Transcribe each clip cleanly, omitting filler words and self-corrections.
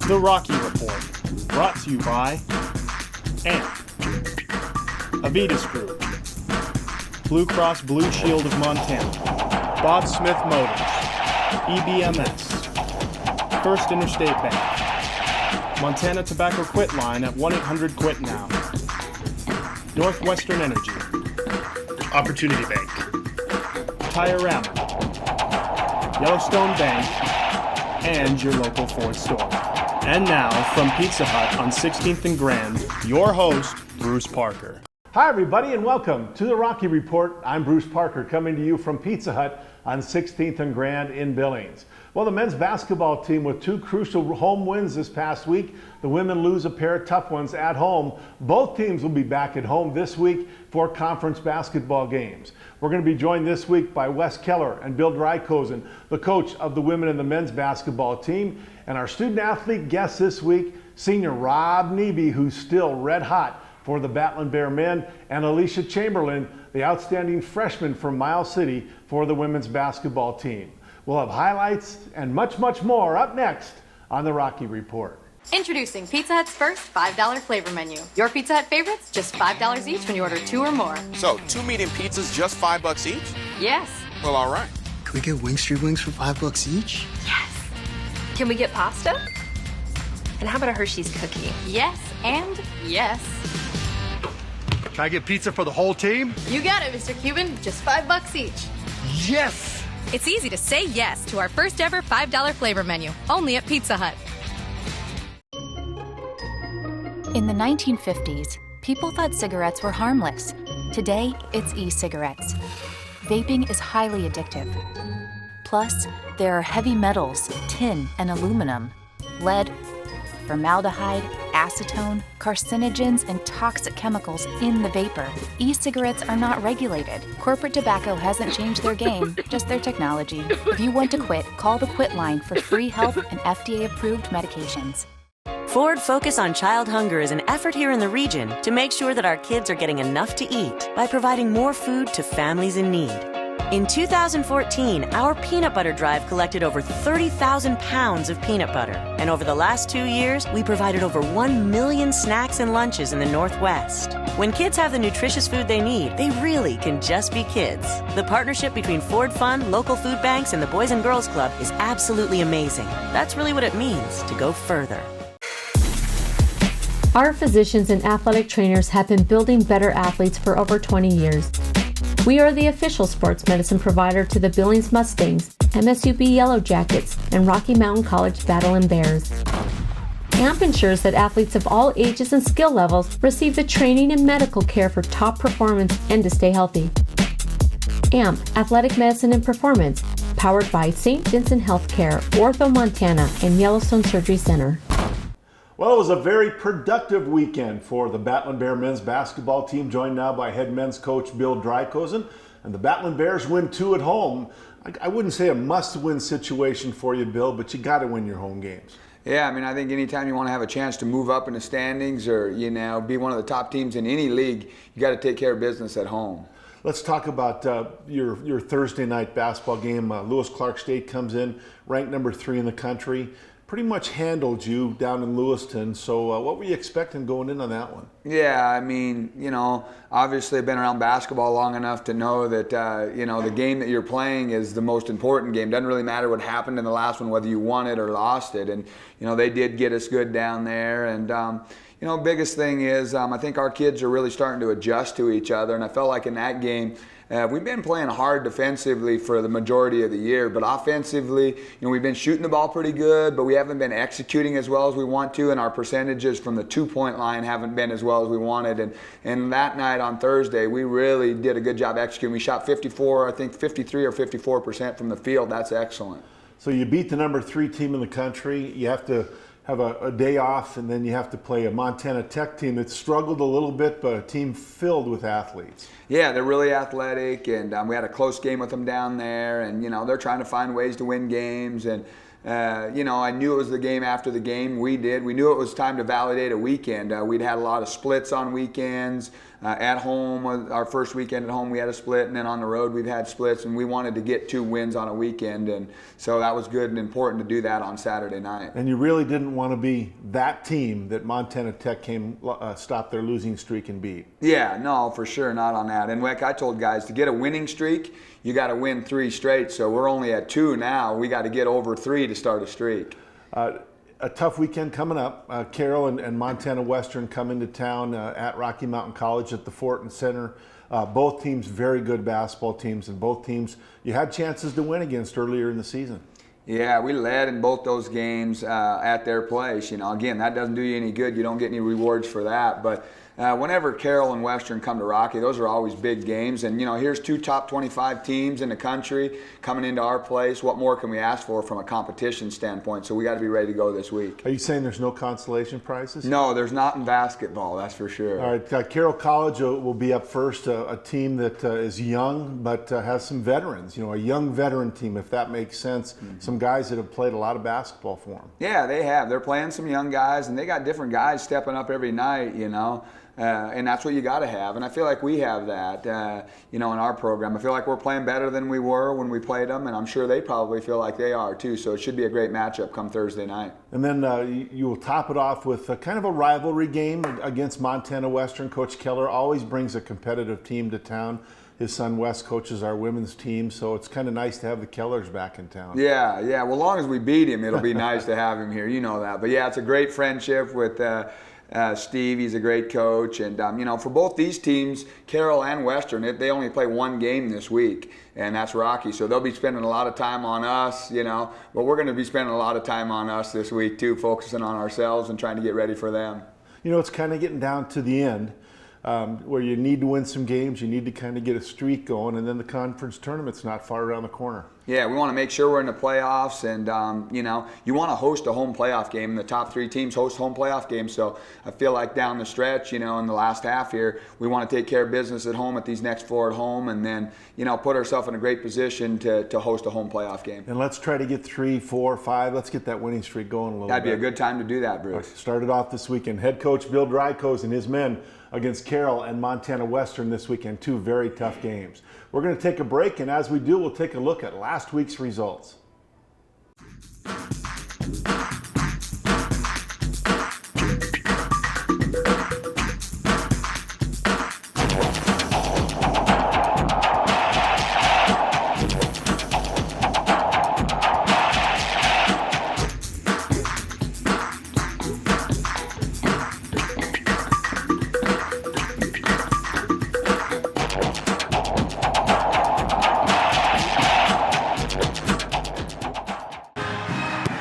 The Rocky Report, brought to you by AMP, Avitas Group, Blue Cross Blue Shield of Montana, Bob Smith Motors, EBMS, First Interstate Bank, Montana Tobacco Quit Line at 1-800-QUIT-NOW, Northwestern Energy, Opportunity Bank, Tire-Rama, Yellowstone Bank, and your local Ford store. And now, from Pizza Hut on 16th and Grand, your host, Bruce Parker. Hi everybody and welcome to the Rocky Report. I'm Bruce Parker coming to you from Pizza Hut on 16th and Grand in Billings. Well, the men's basketball team with two crucial home wins this past week. The women lose a pair of tough ones at home. Both teams will be back at home this week for conference basketball games. We're going to be joined this week by Wes Keller and Bill Drykosen, the coach of the women and the men's basketball team. And our student athlete guest this week, senior Rob Neby, who's still red hot for the Battling Bear men, and Alicia Chamberlain, the outstanding freshman from Miles City for the women's basketball team. We'll have highlights and much, much more up next on the Rocky Report. Introducing Pizza Hut's first $5 flavor menu. Your Pizza Hut favorites, just $5 each when you order 2 or more. So, 2 medium pizzas, just $5 each? Yes. Well, all right. Can we get Wing Street Wings for $5 each? Yes. Can we get pasta? And how about a Hershey's cookie? Yes, and yes. Can I get pizza for the whole team? You got it, Mr. Cuban. Just $5 each. Yes! It's easy to say yes to our first ever $5 flavor menu, only at Pizza Hut. In the 1950s, people thought cigarettes were harmless. Today, it's e-cigarettes. Vaping is highly addictive. Plus, there are heavy metals, tin, and aluminum, lead, formaldehyde, acetone, carcinogens, and toxic chemicals in the vapor. E-cigarettes are not regulated. Corporate tobacco hasn't changed their game, just their technology. If you want to quit, call the Quit Line for free help and FDA-approved medications. Ford Focus on Child Hunger is an effort here in the region to make sure that our kids are getting enough to eat by providing more food to families in need. In 2014, our peanut butter drive collected over 30,000 pounds of peanut butter. And over the last 2 years, we provided over 1 million snacks and lunches in the Northwest. When kids have the nutritious food they need, they really can just be kids. The partnership between Ford Fund, local food banks, and the Boys and Girls Club is absolutely amazing. That's really what it means to go further. Our physicians and athletic trainers have been building better athletes for over 20 years. We are the official sports medicine provider to the Billings Mustangs, MSUB Yellow Jackets, and Rocky Mountain College Battling Bears. AMP ensures that athletes of all ages and skill levels receive the training and medical care for top performance and to stay healthy. AMP, Athletic Medicine and Performance, powered by St. Vincent Healthcare, Ortho Montana, and Yellowstone Surgery Center. Well, it was a very productive weekend for the Battling Bear men's basketball team, joined now by head men's coach Bill Drykosen. And the Battling Bears win 2 at home. I wouldn't say a must-win situation for you, Bill, but you got to win your home games. Yeah, I mean, I think anytime you want to have a chance to move up in the standings or, be one of the top teams in any league, you got to take care of business at home. Let's talk about your Thursday night basketball game. Lewis Clark State comes in, ranked number 3 in the country. Pretty much handled you down in Lewiston. So what were you expecting going in on that one? Yeah, I mean, obviously I've been around basketball long enough to know that, the game that you're playing is the most important game. Doesn't really matter what happened in the last one, whether you won it or lost it. And, they did get us good down there. And, biggest thing is I think our kids are really starting to adjust to each other. And I felt like in that game, we've been playing hard defensively for the majority of the year, but offensively, we've been shooting the ball pretty good, but we haven't been executing as well as we want to, and our percentages from the 2-point line haven't been as well as we wanted. And that night on Thursday, we really did a good job executing. We shot 53 or 54% from the field. That's excellent. So you beat the number 3 team in the country. You have to have a day off, and then you have to play a Montana Tech team that struggled a little bit, but a team filled with athletes. Yeah, they're really athletic, and we had a close game with them down there, and they're trying to find ways to win games. And I knew it was the game after the game. We knew it was time to validate a weekend. We'd had a lot of splits on weekends. At home, our first weekend at home, we had a split, and then on the road, we've had splits, and we wanted to get 2 wins on a weekend, and so that was good and important to do that on Saturday night. And you really didn't want to be that team that Montana Tech stopped their losing streak and beat. Yeah, no, for sure, not on that. And like I told guys, to get a winning streak, you got to win 3 straight, so we're only at 2 now. We got to get over 3 to start a streak. A tough weekend coming up. Carroll and Montana Western come into town at Rocky Mountain College at the Fortin Center. Both teams very good basketball teams, and both teams you had chances to win against earlier in the season. Yeah, we led in both those games at their place. You know, again, that doesn't do you any good. You don't get any rewards for that. But whenever Carroll and Western come to Rocky, those are always big games. And, you know, here's 2 top 25 teams in the country coming into our place. What more can we ask for from a competition standpoint? So we got to be ready to go this week. Are you saying there's no consolation prizes? No, there's not in basketball, that's for sure. All right, Carroll College will be up first, a team that is young but has some veterans. You know, a young veteran team, if that makes sense. Mm-hmm. Some guys that have played a lot of basketball for them. Yeah, they have. They're playing some young guys, and they got different guys stepping up every night, you know. And that's what you got to have. And I feel like we have that, you know, in our program. I feel like we're playing better than we were when we played them, and I'm sure they probably feel like they are too. So it should be a great matchup come Thursday night. And then you will top it off with kind of a rivalry game against Montana Western. Coach Keller always brings a competitive team to town. His son Wes coaches our women's team, so it's kind of nice to have the Kellers back in town. Yeah. Well, as long as we beat him, it'll be nice to have him here. You know that. But yeah, it's a great friendship with Steve. He's a great coach, and you know, for both these teams, Carroll and Western, they only play 1 game this week, and that's Rocky. So they'll be spending a lot of time on us, you know. But we're going to be spending a lot of time on us this week too, focusing on ourselves and trying to get ready for them. You know, it's kind of getting down to the end. Where you need to win some games, you need to kind of get a streak going, and then the conference tournament's not far around the corner. Yeah, we want to make sure we're in the playoffs, and you know, you want to host a home playoff game. The top 3 teams host home playoff games, so I feel like down the stretch, you know, in the last half here, we want to take care of business at home at these next 4 at home, and then, you know, put ourselves in a great position to host a home playoff game. And let's try to get 3, 4, 5. Let's get that winning streak going a little bit. That'd be a good time to do that, Bruce. Started off this weekend. Head coach Bill Drykos and his men against Carroll and Montana Western this weekend. 2 very tough games. We're going to take a break, and as we do, we'll take a look at last week's results.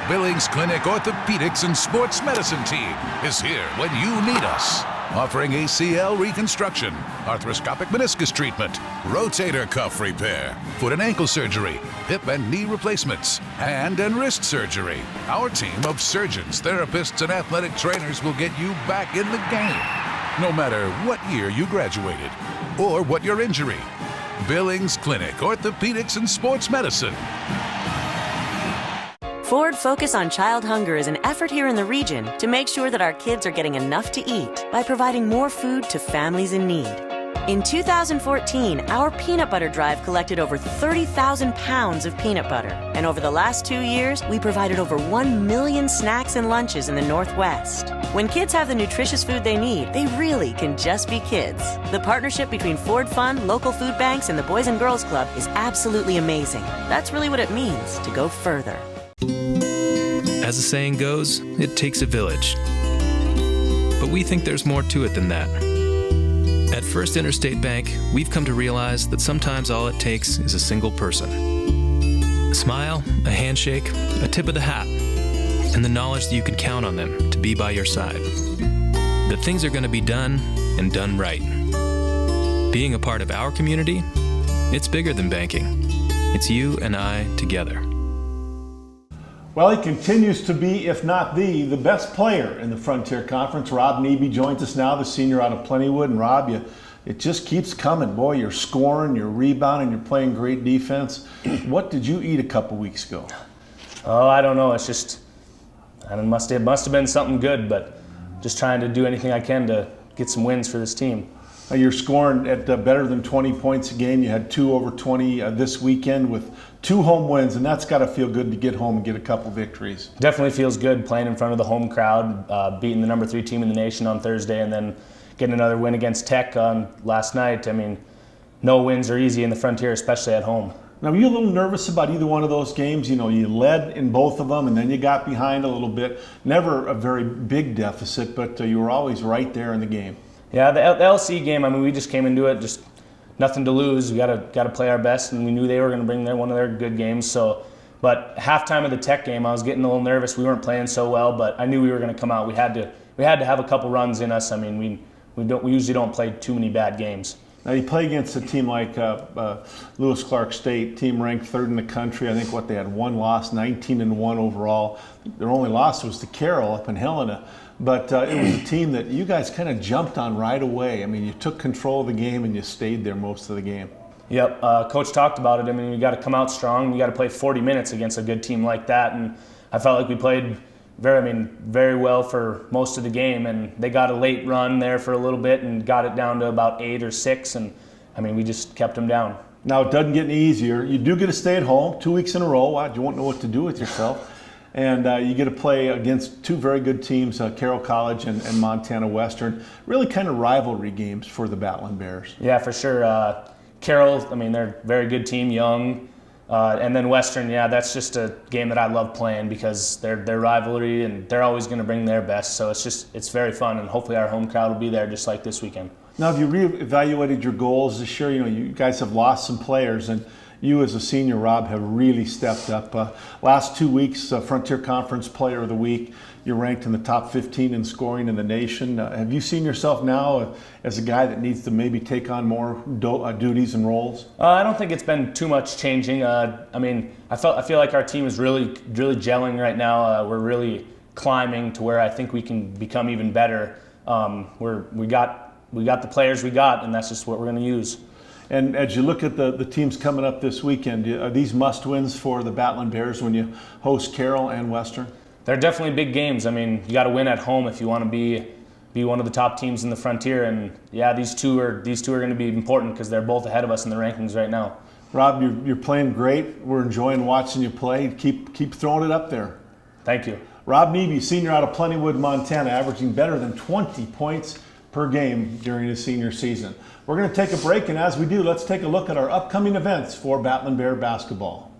Billings Clinic Orthopedics and Sports Medicine Team is here when you need us. Offering ACL reconstruction, arthroscopic meniscus treatment, rotator cuff repair, foot and ankle surgery, hip and knee replacements, hand and wrist surgery. Our team of surgeons, therapists, and athletic trainers will get you back in the game, no matter what year you graduated or what your injury. Billings Clinic Orthopedics and Sports Medicine. Ford Focus on Child Hunger is an effort here in the region to make sure that our kids are getting enough to eat by providing more food to families in need. In 2014, our peanut butter drive collected over 30,000 pounds of peanut butter. And over the last 2 years, we provided over 1 million snacks and lunches in the Northwest. When kids have the nutritious food they need, they really can just be kids. The partnership between Ford Fund, local food banks, and the Boys and Girls Club is absolutely amazing. That's really what it means to go further. As the saying goes, it takes a village. But we think there's more to it than that. At First Interstate Bank, we've come to realize that sometimes all it takes is a single person. A smile, a handshake, a tip of the hat, and the knowledge that you can count on them to be by your side. That things are going to be done and done right. Being a part of our community, it's bigger than banking. It's you and I together. Well, he continues to be, if not the best player in the Frontier Conference. Rob Neby joins us now, the senior out of Plentywood. And Rob, it just keeps coming. Boy, you're scoring, you're rebounding, you're playing great defense. What did you eat a couple weeks ago? Oh, I don't know. It's just, it must have been something good, but just trying to do anything I can to get some wins for this team. You're scoring at better than 20 points a game. You had 2 over 20 this weekend with 2 home wins, and that's got to feel good to get home and get a couple victories. Definitely feels good playing in front of the home crowd, beating the number 3 team in the nation on Thursday, and then getting another win against Tech on last night. I mean, no wins are easy in the Frontier, especially at home. Now, were you a little nervous about either one of those games? You know, you led in both of them, and then you got behind a little bit. Never a very big deficit, but you were always right there in the game. Yeah, the LC game, I mean, we just came into it, just nothing to lose. We got to play our best, and we knew they were going to bring one of their good games. So, but halftime of the Tech game, I was getting a little nervous. We weren't playing so well, but I knew we were going to come out. We had to have a couple runs in us. I mean, we usually don't play too many bad games. Now you play against a team like Lewis Clark State, team ranked 3rd in the country. I think they had 1 loss, 19-1 overall. Their only loss was to Carroll up in Helena. But it was a team that you guys kind of jumped on right away. I mean, you took control of the game and you stayed there most of the game. Yep, Coach talked about it. I mean, you got to come out strong. You got to play 40 minutes against a good team like that. And I felt like we played very well for most of the game. And they got a late run there for a little bit and got it down to about 8 or 6. And I mean, we just kept them down. Now it doesn't get any easier. You do get to stay at home 2 weeks in a row. Wow, you won't know what to do with yourself. And you get to play against 2 very good teams, Carroll College and Montana Western. Really kind of rivalry games for the Battling Bears. Yeah, for sure. Carroll, I mean, they're a very good team, young. And then Western, yeah, that's just a game that I love playing because they're rivalry and they're always going to bring their best. So it's very fun, and hopefully our home crowd will be there just like this weekend. Now, have you reevaluated your goals this year? You know, you guys have lost some players, and you as a senior, Rob, have really stepped up. Last 2 weeks, Frontier Conference Player of the Week. You're ranked in the top 15 in scoring in the nation. Have you seen yourself now as a guy that needs to maybe take on more duties and roles? I don't think it's been too much changing. I mean, I feel like our team is really gelling right now. We're really climbing to where I think we can become even better. We got the players we got, and that's just what we're going to use. And as you look at the teams coming up this weekend, are these must-wins for the Battling Bears when you host Carroll and Western? They're definitely big games. I mean, you got to win at home if you want to be one of the top teams in the Frontier. And yeah, these two are going to be important because they're both ahead of us in the rankings right now. Rob, you're playing great. We're enjoying watching you play. Keep throwing it up there. Thank you. Rob Neebe, senior out of Plentywood, Montana, averaging better than 20 points per game during his senior season. We're going to take a break, and as we do, let's take a look at our upcoming events for Battling Bear basketball.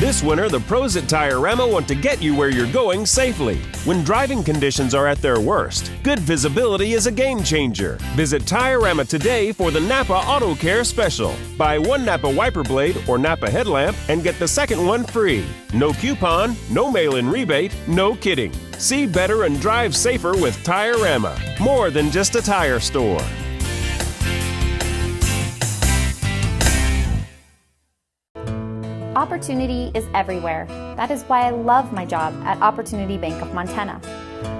This winter, the pros at Tire-Rama want to get you where you're going safely. When driving conditions are at their worst, good visibility is a game changer. Visit Tire-Rama today for the Napa Auto Care Special. Buy 1 Napa wiper blade or Napa headlamp and get the second one free. No coupon, no mail-in rebate, no kidding. See better and drive safer with Tire-Rama. More than just a tire store. Opportunity is everywhere. That is why I love my job at Opportunity Bank of Montana.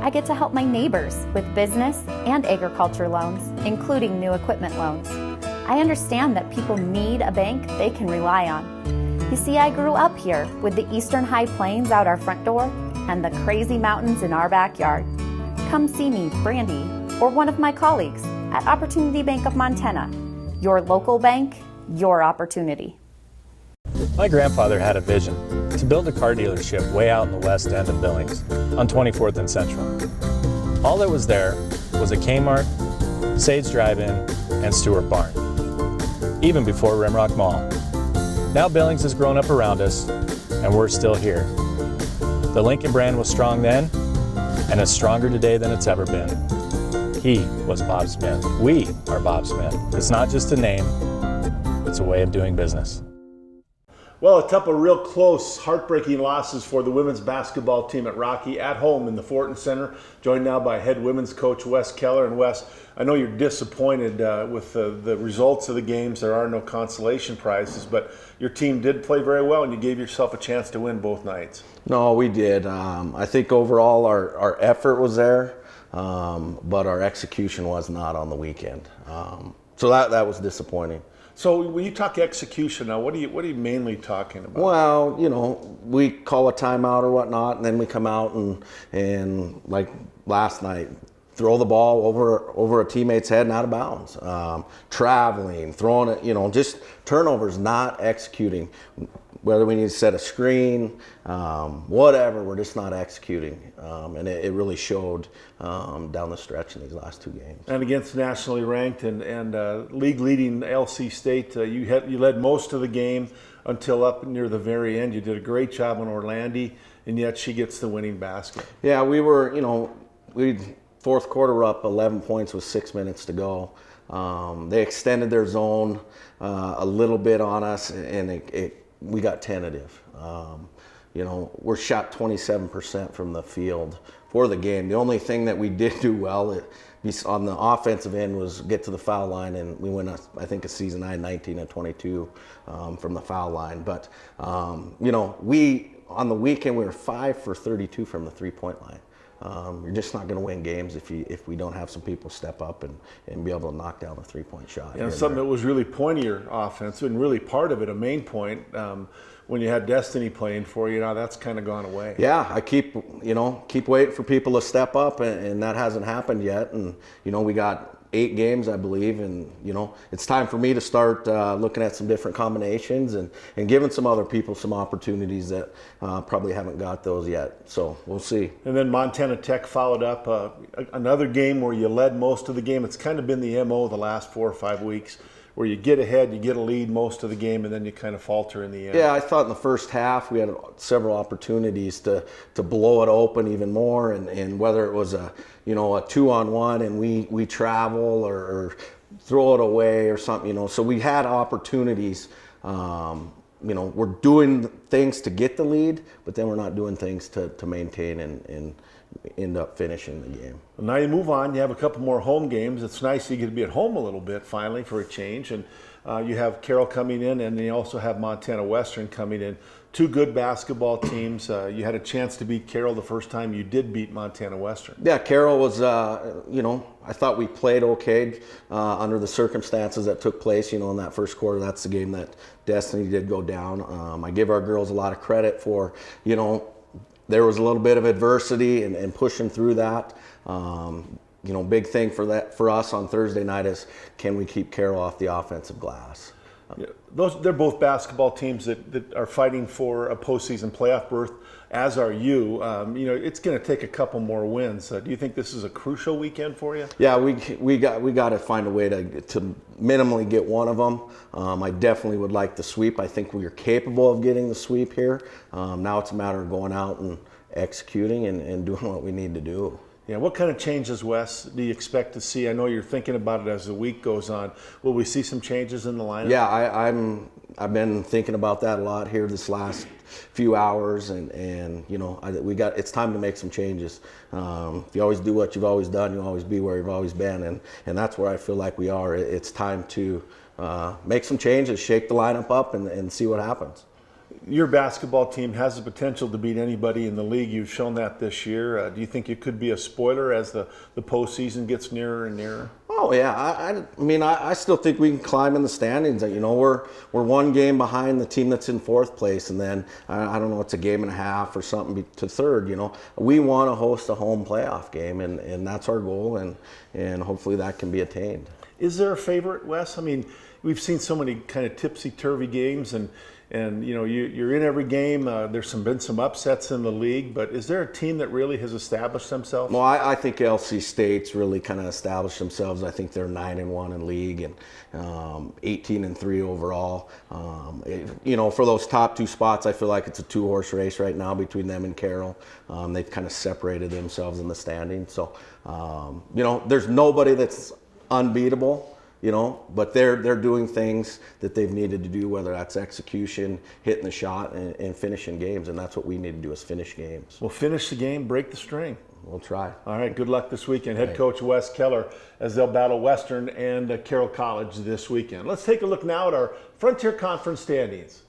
I get to help my neighbors with business and agriculture loans, including new equipment loans. I understand that people need a bank they can rely on. You see, I grew up here with the Eastern High Plains out our front door and the crazy mountains in our backyard. Come see me, Brandy, or one of my colleagues at Opportunity Bank of Montana. Your local bank, your opportunity. My grandfather had a vision to build a car dealership way out in the west end of Billings on 24th and Central. All that was there was a Kmart, Sage Drive-In, and Stewart Barn, even before Rimrock Mall. Now Billings has grown up around us, and we're still here. The Lincoln brand was strong then, and it's stronger today than it's ever been. He was Bob Smith. We are Bob Smith. It's not just a name, it's a way of doing business. Well, a couple of real close, heartbreaking losses for the women's basketball team at Rocky at home in the Fortin Center. Joined now by head women's coach Wes Keller. And Wes, I know you're disappointed with the results of the games. There are no consolation prizes, but your team did play very well, and you gave yourself a chance to win both nights. No, we did. I think overall our effort was there, but our execution was not on the weekend. So that was disappointing. So when you talk execution now, what are you mainly talking about? Well, you know, we call a timeout or whatnot, and then we come out and like last night, throw the ball over a teammate's head and out of bounds. Traveling, throwing it, you know, just turnovers, not executing. Whether we need to set a screen, whatever, we're just not executing. And it really showed down the stretch in these last two games. And against nationally ranked and league-leading LC State, you led most of the game until up near the very end. You did a great job on Orlandi, and yet she gets the winning basket. Yeah, we were, you know, fourth quarter up 11 points with 6 minutes to go. They extended their zone a little bit on us, and we got tentative. You know, we're shot 27% from the field for the game. The only thing that we did do well on the offensive end was get to the foul line, and we went, I think, a season high 19 and 22 from the foul line. But, you know, on the weekend, we were 5 for 32 from the three-point line. You're just not going to win games if we don't have some people step up and be able to knock down a three-point shot. Yeah, something that was really point of your offense, and really part of it, a main point, when you had Destiny playing for you, now that's kind of gone away. Yeah, I keep waiting for people to step up, and that hasn't happened yet. And, you know, we got 8 games, I believe, and, you know, it's time for me to start looking at some different combinations and giving some other people some opportunities that probably haven't got those yet. So we'll see. And then Montana Tech followed up another game where you led most of the game. It's kind of been the MO the last 4 or 5 weeks, where you get ahead, you get a lead most of the game, and then you kind of falter in the end. Yeah, I thought in the first half we had several opportunities to blow it open even more, and whether it was a 2-on-1 and we travel or throw it away or something, you know. So we had opportunities. You know, we're doing things to get the lead, but then we're not doing things to maintain and end up finishing the game. Well, now you move on. You have a couple more home games. It's nice you get to be at home a little bit finally for a change. And you have Carroll coming in, and you also have Montana Western coming in. 2 good basketball teams. You had a chance to beat Carroll the first time you did beat Montana Western. Yeah, Carroll was, you know, I thought we played okay under the circumstances that took place, you know, in that first quarter. That's the game that Destiny did go down. I give our girls a lot of credit for, you know, there was a little bit of adversity and pushing through that. You know, big thing for us on Thursday night is, can we keep Carroll off the offensive glass? Yeah, they're both basketball teams that are fighting for a postseason playoff berth, as are you. You know, it's going to take a couple more wins. Do you think this is a crucial weekend for you? Yeah, we got to find a way to minimally get one of them. I definitely would like the sweep. I think we are capable of getting the sweep here. Now it's a matter of going out and executing and doing what we need to do. Yeah, what kind of changes, Wes, do you expect to see? I know you're thinking about it as the week goes on. Will we see some changes in the lineup? Yeah, I've been thinking about that a lot here this last few hours, and you know, it's time to make some changes. If you always do what you've always done, you'll always be where you've always been, and that's where I feel like we are. It's time to make some changes, shake the lineup up, and see what happens. Your basketball team has the potential to beat anybody in the league. You've shown that this year. Do you think you could be a spoiler as the postseason gets nearer and nearer? Oh yeah, I mean I still think we can climb in the standings. You know, we're 1 game behind the team that's in 4th place, and then I don't know, it's a game and a half or something to 3rd. You know, we want to host a home playoff game, and that's our goal, and hopefully that can be attained. Is there a favorite, Wes? I mean, we've seen so many kind of tipsy-turvy games, and you know, you're in every game. There's been some upsets in the league, but is there a team that really has established themselves? Well, I think LC State's really kind of established themselves. I think they're 9-1 in league and 18-3 overall. You know, for those top 2 spots, I feel like it's a 2-horse race right now between them and Carroll. They've kind of separated themselves in the standings. So, you know, there's nobody that's unbeatable. you know, but they're doing things that they've needed to do, whether that's execution, hitting the shot, and finishing games, and that's what we need to do, is finish games. Well, finish the game, break the string. We'll try. All right, good luck this weekend. Head coach Wes Keller as they'll battle Western and Carroll College this weekend. Let's take a look now at our Frontier Conference standings.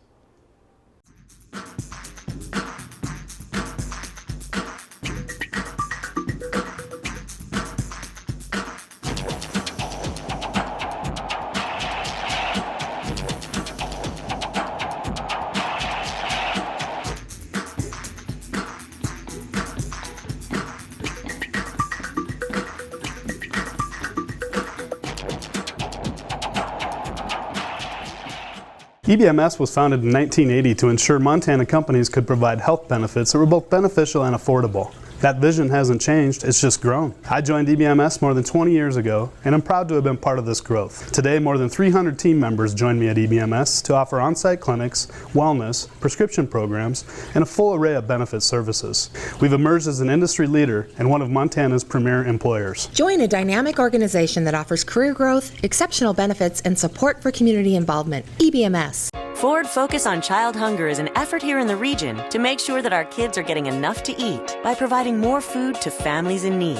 EBMS was founded in 1980 to ensure Montana companies could provide health benefits that were both beneficial and affordable. That vision hasn't changed, it's just grown. I joined EBMS more than 20 years ago, and I'm proud to have been part of this growth. Today, more than 300 team members join me at EBMS to offer on-site clinics, wellness, prescription programs, and a full array of benefit services. We've emerged as an industry leader and one of Montana's premier employers. Join a dynamic organization that offers career growth, exceptional benefits, and support for community involvement. EBMS. Ford Focus on Child Hunger is an effort here in the region to make sure that our kids are getting enough to eat by providing more food to families in need.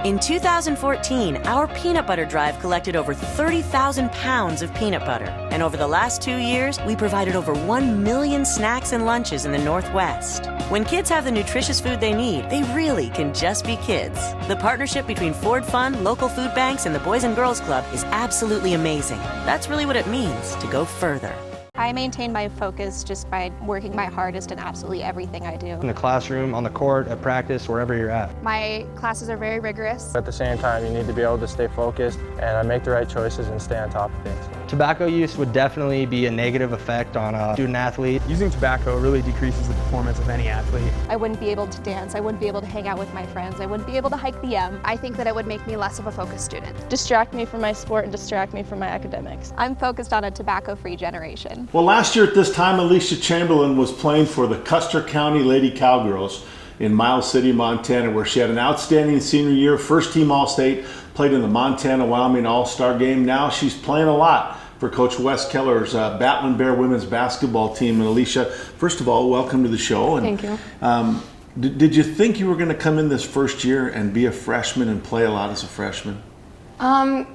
In 2014, our peanut butter drive collected over 30,000 pounds of peanut butter. And over the last 2 years, we provided over 1 million snacks and lunches in the Northwest. When kids have the nutritious food they need, they really can just be kids. The partnership between Ford Fund, local food banks, and the Boys and Girls Club is absolutely amazing. That's really what it means to go further. I maintain my focus just by working my hardest in absolutely everything I do. In the classroom, on the court, at practice, wherever you're at. My classes are very rigorous. At the same time, you need to be able to stay focused and make the right choices and stay on top of things. Tobacco use would definitely be a negative effect on a student athlete. Using tobacco really decreases the performance of any athlete. I wouldn't be able to dance. I wouldn't be able to hang out with my friends. I wouldn't be able to hike the M. I think that it would make me less of a focused student. Distract me from my sport and distract me from my academics. I'm focused on a tobacco-free generation. Well, last year at this time, Alicia Chamberlain was playing for the Custer County Lady Cowgirls in Miles City, Montana, where she had an outstanding senior year, first team All-State, played in the Montana-Wyoming All-Star game. Now she's playing a lot for Coach Wes Keller's Battling Bear women's basketball team. And Alicia, first of all, welcome to the show. And, thank you. Did you think you were going to come in this first year and be a freshman and play a lot as a freshman?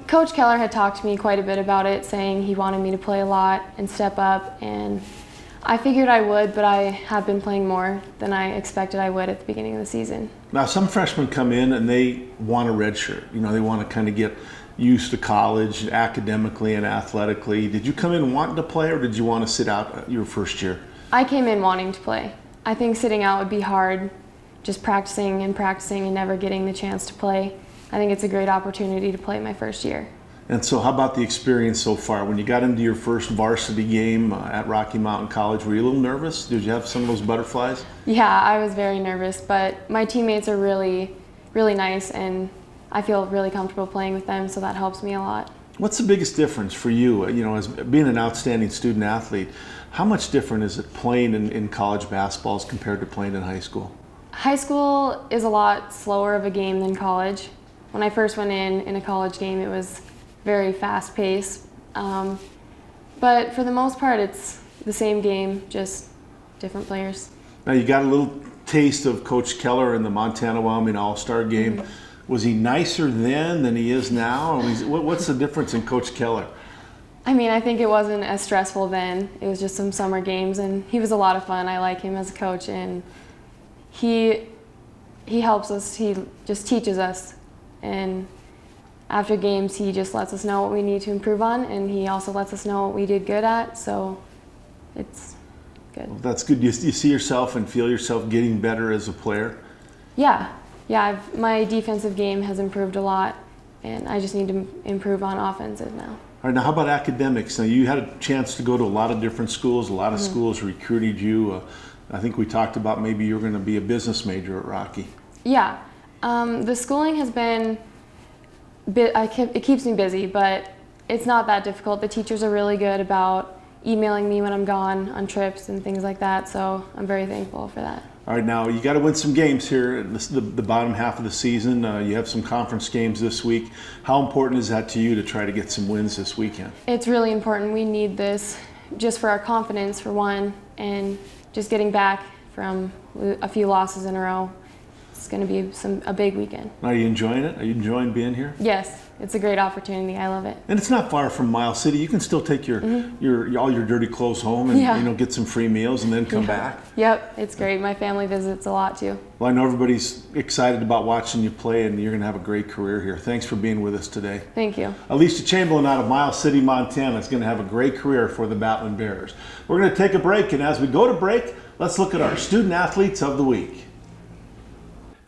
Coach Keller had talked to me quite a bit about it, saying he wanted me to play a lot and step up, and I figured I would, but I have been playing more than I expected I would at the beginning of the season. Now, some freshmen come in and they want a red shirt. You know, they want to kind of get used to college academically and athletically. Did you come in wanting to play, or did you want to sit out your first year? I came in wanting to play. I think sitting out would be hard, just practicing and never getting the chance to play. I think it's a great opportunity to play my first year. And so how about the experience so far? When you got into your first varsity game at Rocky Mountain College, were you a little nervous? Did you have some of those butterflies? Yeah, I was very nervous, but my teammates are really, really nice, and I feel really comfortable playing with them, so that helps me a lot. What's the biggest difference for you, you know, as being an outstanding student athlete? How much different is it playing in college basketball as compared to playing in high school? High school is a lot slower of a game than college. When I first went in a college game, it was very fast-paced. But for the most part, it's the same game, just different players. Now, you got a little taste of Coach Keller in the Montana-Wyoming All-Star game. Mm-hmm. Was he nicer then than he is now? What's the difference in Coach Keller? I mean, I think it wasn't as stressful then. It was just some summer games, and he was a lot of fun. I like him as a coach, and he helps us. He just teaches us. And after games, he just lets us know what we need to improve on, and he also lets us know what we did good at, so it's good. Well, that's good. You see yourself and feel yourself getting better as a player? Yeah. My defensive game has improved a lot, and I just need to improve on offensive now. All right, now how about academics? Now, you had a chance to go to a lot of different schools. A lot of schools recruited you. I think we talked about maybe you were going to be a business major at Rocky. Yeah. The schooling has been, it keeps me busy, but it's not that difficult. The teachers are really good about emailing me when I'm gone on trips and things like that, so I'm very thankful for that. All right, now you got to win some games here at the bottom half of the season. You have some conference games this week. How important is that to you to try to get some wins this weekend? It's really important. We need this just for our confidence, for one, and just getting back from a few losses in a row. It's going to be a big weekend. Are you enjoying it? Are you enjoying being here? Yes, it's a great opportunity. I love it. And it's not far from Miles City. You can still take all your dirty clothes home and get some free meals and then come back. Yep, it's great. My family visits a lot too. Well, I know everybody's excited about watching you play, and you're going to have a great career here. Thanks for being with us today. Thank you. Alicia Chamberlain out of Miles City, Montana is going to have a great career for the Battling Bears. We're going to take a break, and as we go to break, let's look at our Student Athletes of the Week.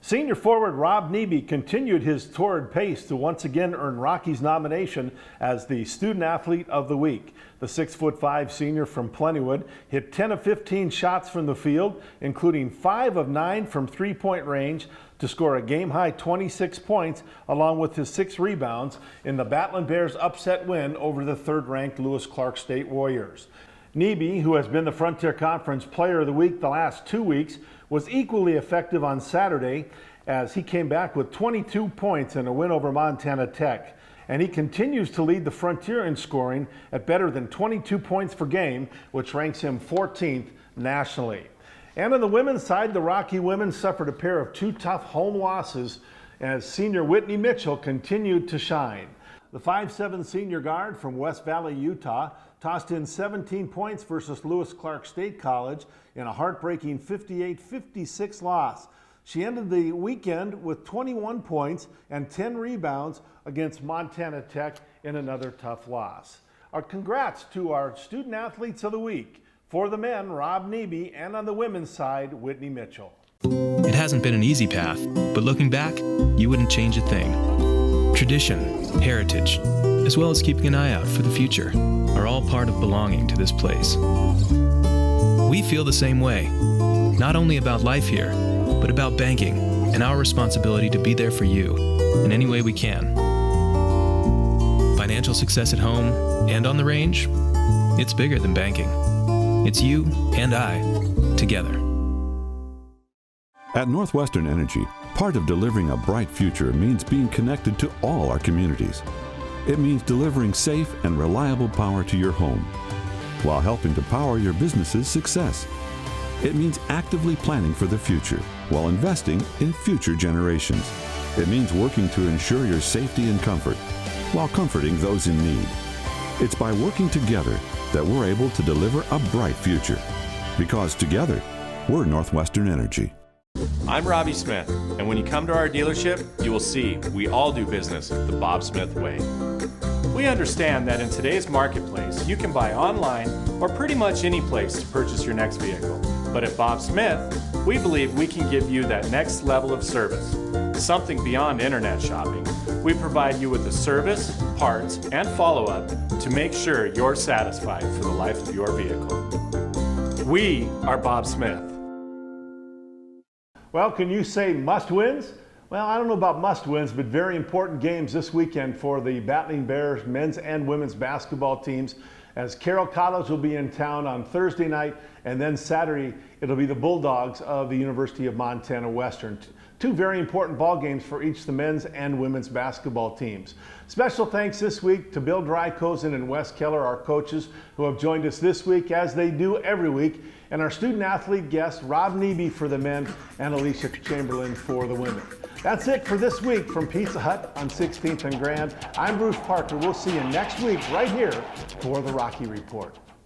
Senior forward Rob Neby continued his torrid pace to once again earn Rocky's nomination as the Student Athlete of the Week. The 6'5" senior from Plentywood hit 10 of 15 shots from the field, including 5 of 9 from three-point range to score a game-high 26 points, along with his 6 rebounds in the Battling Bears' upset win over the third-ranked Lewis Clark State Warriors. Neby, who has been the Frontier Conference Player of the Week the last 2 weeks, was equally effective on Saturday as he came back with 22 points in a win over Montana Tech. And he continues to lead the Frontier in scoring at better than 22 points per game, which ranks him 14th nationally. And on the women's side, the Rocky women suffered a pair of 2 tough home losses as senior Whitney Mitchell continued to shine. The 5'7" senior guard from West Valley, Utah, tossed in 17 points versus Lewis Clark State College in a heartbreaking 58-56 loss. She ended the weekend with 21 points and 10 rebounds against Montana Tech in another tough loss. Our congrats to our Student Athletes of the Week. For the men, Rob Neby, and on the women's side, Whitney Mitchell. It hasn't been an easy path, but looking back, you wouldn't change a thing. Tradition, heritage, as well as keeping an eye out for the future, are all part of belonging to this place. We feel the same way, not only about life here, but about banking and our responsibility to be there for you in any way we can. Financial success at home and on the range, it's bigger than banking. It's you and I together. At Northwestern Energy, part of delivering a bright future means being connected to all our communities. It means delivering safe and reliable power to your home, while helping to power your business's success. It means actively planning for the future, while investing in future generations. It means working to ensure your safety and comfort, while comforting those in need. It's by working together that we're able to deliver a bright future. Because together, we're Northwestern Energy. I'm Robbie Smith, and when you come to our dealership, you will see we all do business the Bob Smith way. We understand that in today's marketplace, you can buy online or pretty much any place to purchase your next vehicle. But at Bob Smith, we believe we can give you that next level of service, something beyond internet shopping. We provide you with the service, parts, and follow-up to make sure you're satisfied for the life of your vehicle. We are Bob Smith. Well, can you say must-wins? Well, I don't know about must-wins, but very important games this weekend for the Battling Bears men's and women's basketball teams, as Carroll College will be in town on Thursday night, and then Saturday it'll be the Bulldogs of the University of Montana Western. 2 very important ball games for each the men's and women's basketball teams. Special thanks this week to Bill Drykosen and Wes Keller, our coaches, who have joined us this week as they do every week, and our student athlete guest, Rob Neby for the men and Alicia Chamberlain for the women. That's it for this week from Pizza Hut on 16th and Grand. I'm Bruce Parker. We'll see you next week right here for the Rocky Report.